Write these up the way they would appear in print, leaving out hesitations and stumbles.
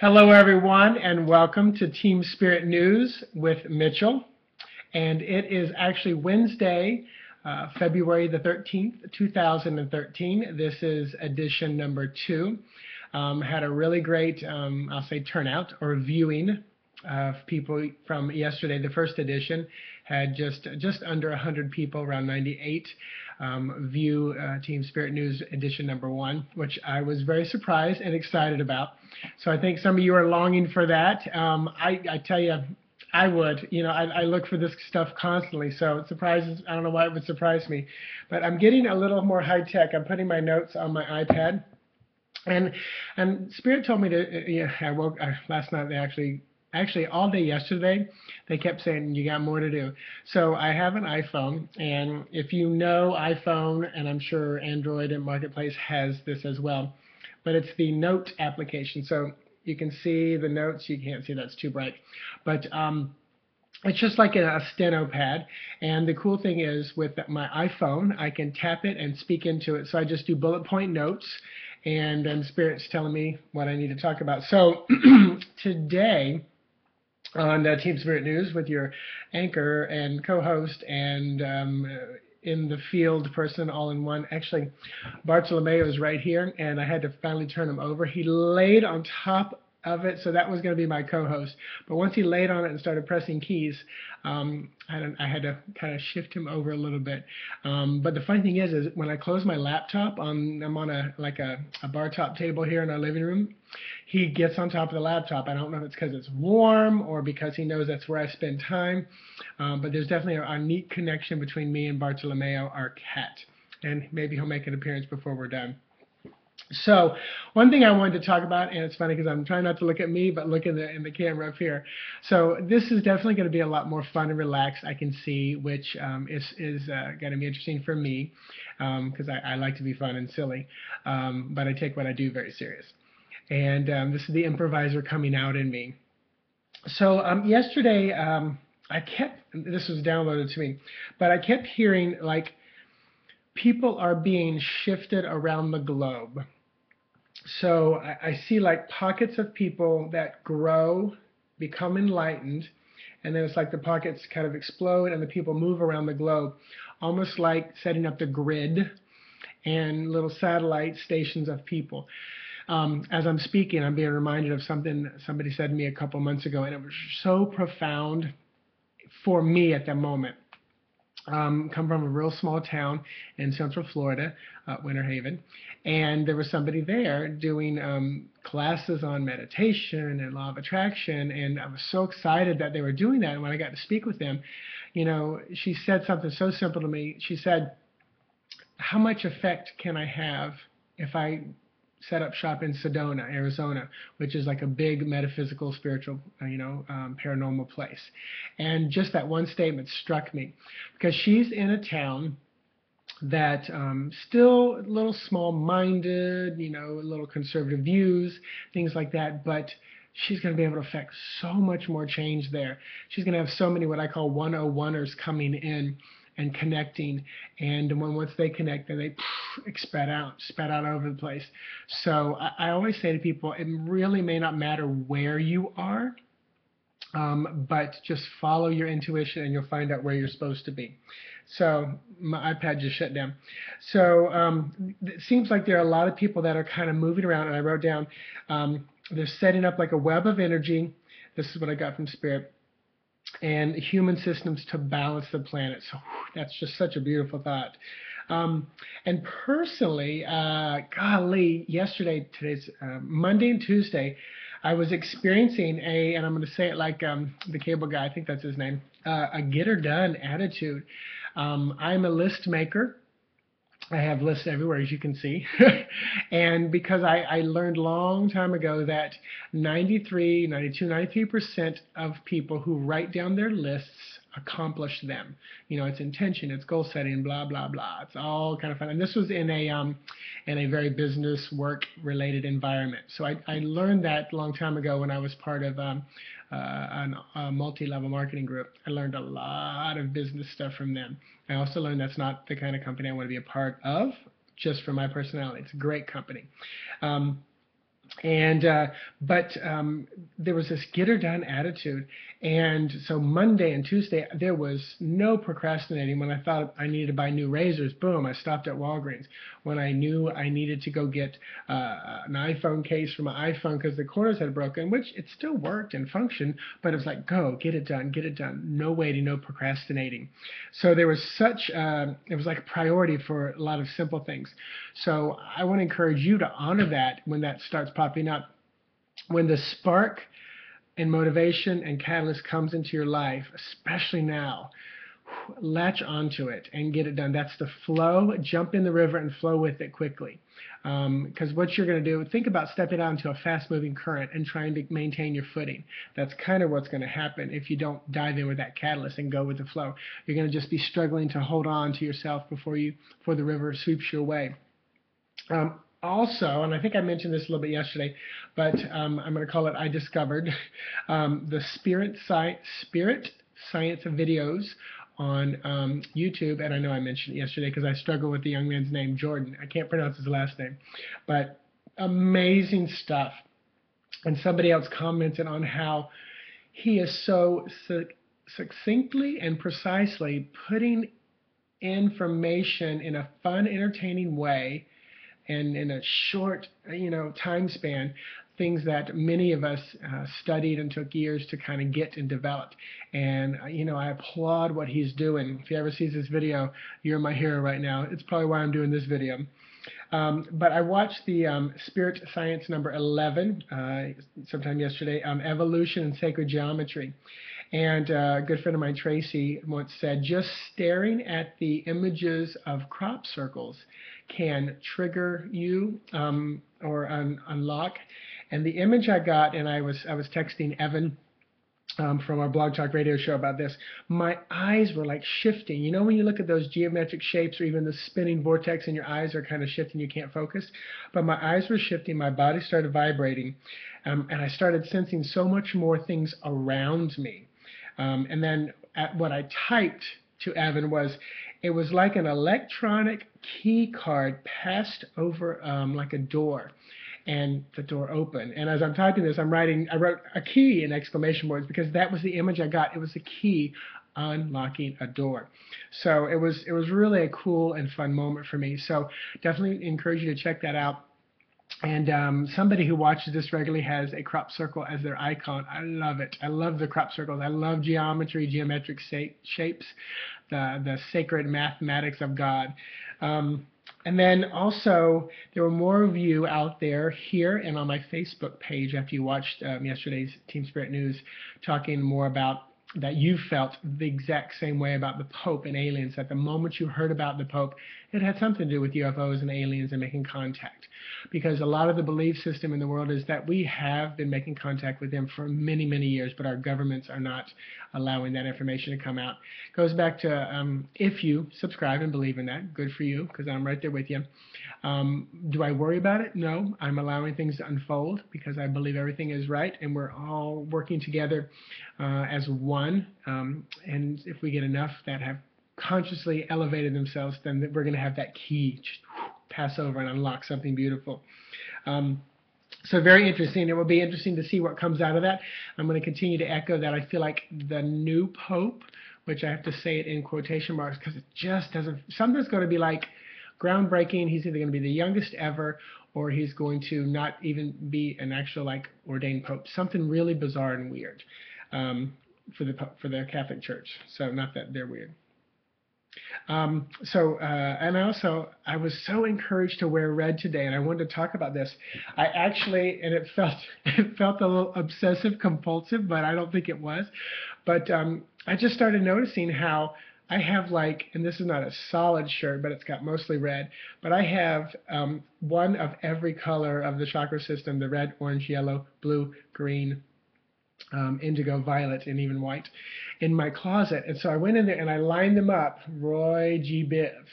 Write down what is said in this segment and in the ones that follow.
Hello, everyone, and welcome to Team Spirit News with Mitchell. And it is actually Wednesday, February the 13th, 2013. This is edition number 2. Had a really great, I'll say, turnout or viewing of people from yesterday. The first edition had just under 100 people, around 98. View Team Spirit News edition number 1, which I was very surprised and excited about. So I think some of you are longing for that. I tell you, I would. I look for this stuff constantly, so it surprises. I don't know why it would surprise me, but I'm getting a little more high tech. I'm putting my notes on my iPad, and Spirit told me to. I woke last night. They actually all day yesterday they kept saying you got more to do. So I have an iPhone, and if you know iPhone, and I'm sure Android and Marketplace has this as well, but it's the Note application. So you can see the notes. You can't see, that's too bright, but it's just like a steno pad. And the cool thing is with my iPhone, I can tap it and speak into it. So I just do bullet point notes, and then Spirit's telling me what I need to talk about. So today on Team Spirit News with your anchor and co-host and in the field person all in one. Actually, Bartolomeo is right here, and I had to finally turn him over. He laid on top of it, so that was going to be my co-host. But once he laid on it and started pressing keys, I had to kind of shift him over a little bit. But the funny thing is when I close my laptop, I'm on a bar top table here in our living room. He gets on top of the laptop. I don't know if it's because it's warm or because he knows that's where I spend time. But there's definitely a neat connection between me and Bartolomeo, our cat. And maybe he'll make an appearance before we're done. So one thing I wanted to talk about, and it's funny because I'm trying not to look at me, but look in the camera up here. So this is definitely going to be a lot more fun and relaxed, I can see, which is going to be interesting for me because I like to be fun and silly, but I take what I do very serious. And this is the improviser coming out in me. So yesterday, this was downloaded to me, but I kept hearing like people are being shifted around the globe. So I see like pockets of people that grow, become enlightened, and then it's like the pockets kind of explode and the people move around the globe, almost like setting up the grid and little satellite stations of people. As I'm speaking, I'm being reminded of something somebody said to me a couple months ago, and it was so profound for me at the moment. Come from a real small town in Central Florida, Winter Haven, and there was somebody there doing classes on meditation and law of attraction, and I was so excited that they were doing that. And when I got to speak with them, she said something so simple to me. She said, how much effect can I have if I set up shop in Sedona, Arizona, which is like a big metaphysical, spiritual, paranormal place? And just that one statement struck me, because she's in a town that still a little small-minded, a little conservative views, things like that, but she's going to be able to affect so much more change there. She's going to have so many what I call 101ers coming in and connecting, and once they connect, then they spat out over the place. So I always say to people, it really may not matter where you are, but just follow your intuition and you'll find out where you're supposed to be. So my iPad just shut down. So it seems like there are a lot of people that are kind of moving around, and I wrote down, they're setting up like a web of energy. This is what I got from Spirit. And human systems to balance the planet. So that's just such a beautiful thought. And personally, golly, today's Monday and Tuesday, I was experiencing and I'm going to say it like the cable guy, I think that's his name, a get her done attitude. I'm a list maker. I have lists everywhere, as you can see. And because I learned a long time ago that 93% of people who write down their lists accomplish them. It's intention, it's goal setting, blah, blah, blah. It's all kind of fun. And this was in a very business work related environment. So I learned that a long time ago when I was part of a multi-level marketing group. I learned a lot of business stuff from them. I also learned that's not the kind of company I want to be a part of, just for my personality. It's a great company. And but there was this get her done attitude, and so Monday and Tuesday there was no procrastinating. When I thought I needed to buy new razors, boom, I stopped at Walgreens. When I knew I needed to go get an iPhone case for my iPhone because the corners had broken, which it still worked and functioned, but it was like, go get it done, get it done. No waiting, no procrastinating. So there was such it was like a priority for a lot of simple things. So I want to encourage you to honor that when that starts popping up. When the spark and motivation and catalyst comes into your life, especially now, latch onto it and get it done. That's the flow. Jump in the river and flow with it quickly. Because what you're going to do, think about stepping out into a fast-moving current and trying to maintain your footing. That's kind of what's going to happen if you don't dive in with that catalyst and go with the flow. You're going to just be struggling to hold on to yourself before the river sweeps you away. Also, and I think I mentioned this a little bit yesterday, but I'm going to call it I discovered the spirit science videos on YouTube, and I know I mentioned it yesterday because I struggle with the young man's name, Jordan. I can't pronounce his last name, but amazing stuff. And somebody else commented on how he is so succinctly and precisely putting information in a fun, entertaining way and in a short, time span, things that many of us studied and took years to kind of get and develop. And, I applaud what he's doing. If he ever sees this video, you're my hero right now. It's probably why I'm doing this video. But I watched the Spirit Science number 11 sometime yesterday, Evolution and Sacred Geometry. And a good friend of mine, Tracy, once said, just staring at the images of crop circles can trigger you or unlock. And the image I got, and I was texting Evan from our Blog Talk Radio show about this, my eyes were like shifting. You know when you look at those geometric shapes or even the spinning vortex and your eyes are kind of shifting, you can't focus? But my eyes were shifting, my body started vibrating, and I started sensing so much more things around me. And then what I typed to Evan was, it was like an electronic key card passed over like a door, and the door opened. And as I'm typing this, I wrote a key in exclamation marks because that was the image I got. It was a key unlocking a door. So it was really a cool and fun moment for me. So definitely encourage you to check that out. And somebody who watches this regularly has a crop circle as their icon. I love it. I love the crop circles. I love geometry, geometric shapes, the sacred mathematics of God. And then also, there were more of you out there here and on my Facebook page after you watched yesterday's Team Spirit News talking more about that you felt the exact same way about the Pope and aliens. At the moment you heard about the Pope, it had something to do with UFOs and aliens and making contact. Because a lot of the belief system in the world is that we have been making contact with them for many, many years, but our governments are not allowing that information to come out. It goes back to if you subscribe and believe in that, good for you, because I'm right there with you. Do I worry about it? No. I'm allowing things to unfold because I believe everything is right and we're all working together as one. And if we get enough that have consciously elevated themselves, then we're going to have that key just pass over and unlock something beautiful. So very interesting. It will be interesting to see what comes out of that. I'm going to continue to echo that. I feel like the new Pope, which I have to say it in quotation marks because it just doesn't, something's going to be like groundbreaking. He's either going to be the youngest ever or he's going to not even be an actual like ordained Pope. Something really bizarre and weird for the Catholic Church. So not that they're weird. And I was so encouraged to wear red today, and I wanted to talk about this. I actually, and it felt a little obsessive compulsive, but I don't think it was. But I just started noticing how I have like, and this is not a solid shirt, but it's got mostly red, but I have one of every color of the chakra system, the red, orange, yellow, blue, green, indigo, violet, and even white in my closet. And so I went in there and I lined them up, Roy G. Biv.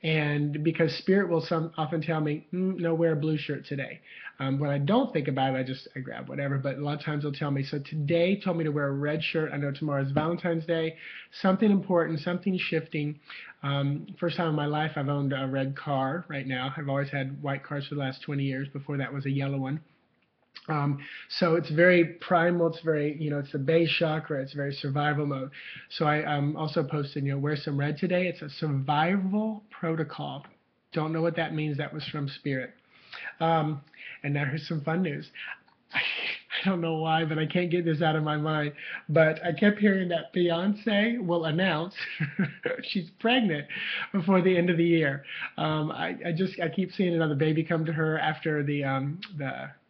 And because Spirit will often tell me, no, wear a blue shirt today. When I don't think about it, I grab whatever. But a lot of times they'll tell me. So today told me to wear a red shirt. I know tomorrow is Valentine's Day. Something important, something shifting. First time in my life I've owned a red car right now. I've always had white cars for the last 20 years. Before that was a yellow one. So it's very primal. It's very, it's the base chakra. It's very survival mode. So I also posted, wear some red today. It's a survival protocol. Don't know what that means. That was from Spirit. Um, and now here's some fun news. I don't know why, but I can't get this out of my mind. But I kept hearing that Beyonce will announce she's pregnant before the end of the year. I keep seeing another baby come to her after the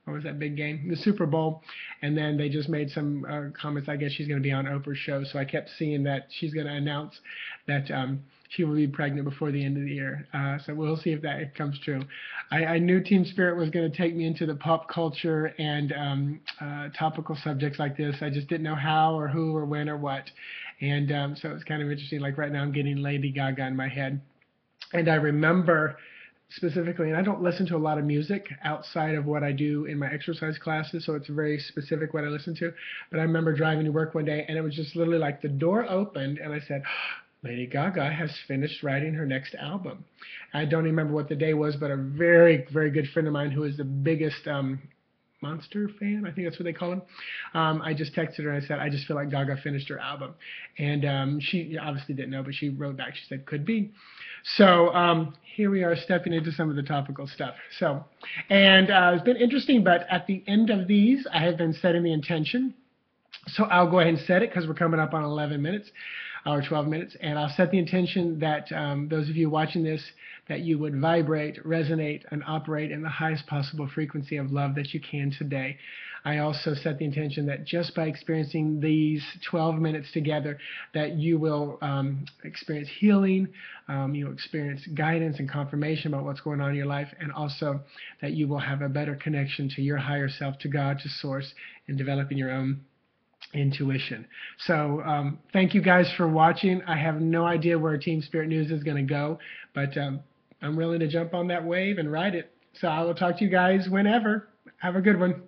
what was that big game? The Super Bowl. And then they just made some comments. I guess she's going to be on Oprah's show. So I kept seeing that she's going to announce that she will be pregnant before the end of the year. So we'll see if that comes true. I knew Team Spirit was going to take me into the pop culture and topical subjects like this. I just didn't know how or who or when or what. And so it's kind of interesting. Like right now I'm getting Lady Gaga in my head. And I remember specifically, and I don't listen to a lot of music outside of what I do in my exercise classes, so it's very specific what I listen to. But I remember driving to work one day, and it was just literally like the door opened, and I said, Lady Gaga has finished writing her next album. I don't remember what the day was, but a very, very good friend of mine who is the biggest Monster fan, I think that's what they call him. I just texted her and I said, I just feel like Gaga finished her album. And she obviously didn't know, but she wrote back. She said, could be. So here we are stepping into some of the topical stuff. So, and it's been interesting, but at the end of these, I have been setting the intention. So I'll go ahead and set it because we're coming up on 11 minutes or 12 minutes. And I'll set the intention that those of you watching this, that you would vibrate, resonate, and operate in the highest possible frequency of love that you can today. I also set the intention that just by experiencing these 12 minutes together, that you will experience healing, you'll experience guidance and confirmation about what's going on in your life, and also that you will have a better connection to your higher self, to God, to Source, in developing your own intuition. So thank you guys for watching. I have no idea where Team Spirit News is going to go, but I'm willing to jump on that wave and ride it. So I will talk to you guys whenever. Have a good one.